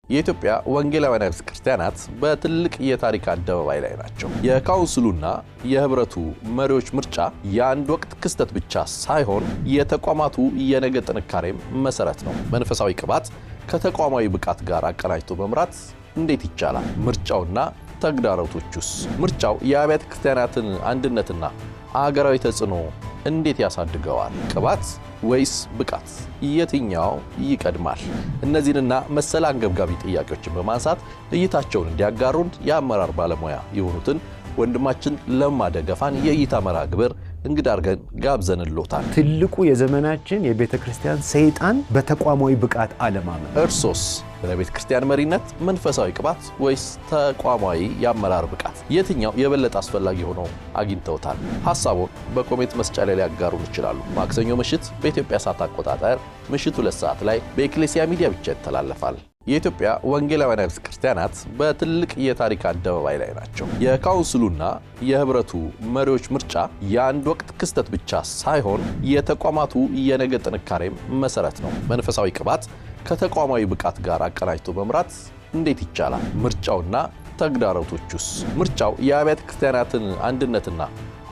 የኢትዮጵያ ወንጌላውያን ክርስቲያናት በትልቅ የታሪክ አደባባይ ላይ ናቸው። የካውንስሉና የህብረቱ መሪዎች ምርጫ የአንድ ወቅት ክስተት ብቻ ሳይሆን የተቋማቱ የነገ ጥንካሬም መሰረት ነው። መንፈሳዊ ቅባት ከተቋማዊ ብቃት ጋር አቀናጅቶ መምራት እንዴት ይቻላል? ምርጫውና ተግዳሮቶቹስ? ምርጫው የአብያተ ክርስቲያናትን አንድነትና አገራዊ ተጽዕኖ እንዴት ያሳድገዋል? ቅባት ወይስ ብቃት? የትኛው ይቀድማል? እነዚህንና መሰል አንገብጋቢ ጥያቄዎችን በማንሳት እይታቸውን እንዲያጋሩን የአመራር ባለሙያ የሆኑትን ወንድማችን ለማ ደገፋን የእይታ መርሃ ግብር እንግዳ አድርገን ጋብዘንልዎታል። ትልቁ የዘመናችን የቤተ ክርስቲያን ሰይጣን በተቋማዊ ብቃት አለማመን። እርሶስ ለቤተ ክርስቲያን መሪነት መንፈሳዊ ቅባት ወይስ ተቋማዊ የአመራር ብቃት? የትኛው የበለጠ አስፈላጊ ሆኖ አግኝተውታል? ሐሳቡን በኮሜንት መስጫ ላይ ሊያጋሩን ይችላሉ። ማክሰኞ ምሽት በኢትዮጵያ ሰዓት አቆጣጠር ምሽት 2 ሰዓት ላይ በኤክሌሲያ ሚዲያ ብቻ ይተላለፋል። የኢትዮጵያ ወንጌላውያን ክርስቲያናት በትልቅ የታሪክ አደባባይ ላይ ናቸው። የካውንስሉና የህብረቱ መሪዎች ምርጫ የአንድ ወቅት ክስተት ብቻ ሳይሆን የተቋማቱ የነገ ጥንካሬም መሰረት ነው። መንፈሳዊ ቅባት ከተቋማዊ ብቃት ጋር አቀናጅቶ መምራት እንዴት ይቻላል? ምርጫውና ተግዳሮቶቹስ? ምርጫው የአብያተ ክርስቲያናትን አንድነትና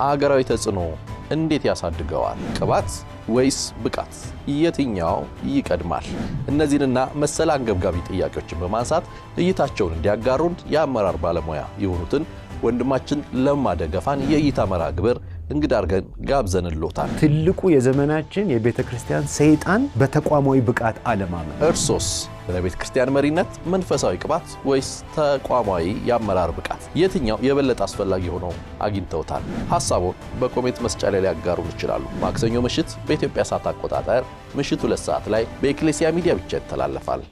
አገራዊ ተጽዕኖ እንዴት ያሳድገዋል? ቅባት ወይስ ብቃት? የትኛው ይቀድማል? እነዚህንና መሰል አንገብጋቢ ጥያቄዎችን በማንሳት እይታቸውን እንዲያጋሩን የአመራር ባለሙያ የሆኑትን ወንድማችን ለማ ደገፋን የእይታ መርሃ ግብር እንግዳ አድርገን ጋብዘንልዎታል። ትልቁ የዘመናችን የቤተ ክርስቲያን ሰይጣን በተቋማዊ ብቃት አለማመን። እርሶስ ለቤተ ክርስቲያን መሪነት መንፈሳዊ ቅባት ወይስ ተቋማዊ የአመራር ብቃት? የትኛው የበለጠ አስፈላጊ ሆኖ አግኝተውታል? ሐሳቡን በኮሜንት መስጫ ላይ ሊያጋሩን ይችላሉ። ማክሰኞ ምሽት በኢትዮጵያ ሰዓት አቆጣጠር ምሽት 2 ሰዓት ላይ በኤክሌሲያ ሚዲያ ብቻ ይተላለፋል።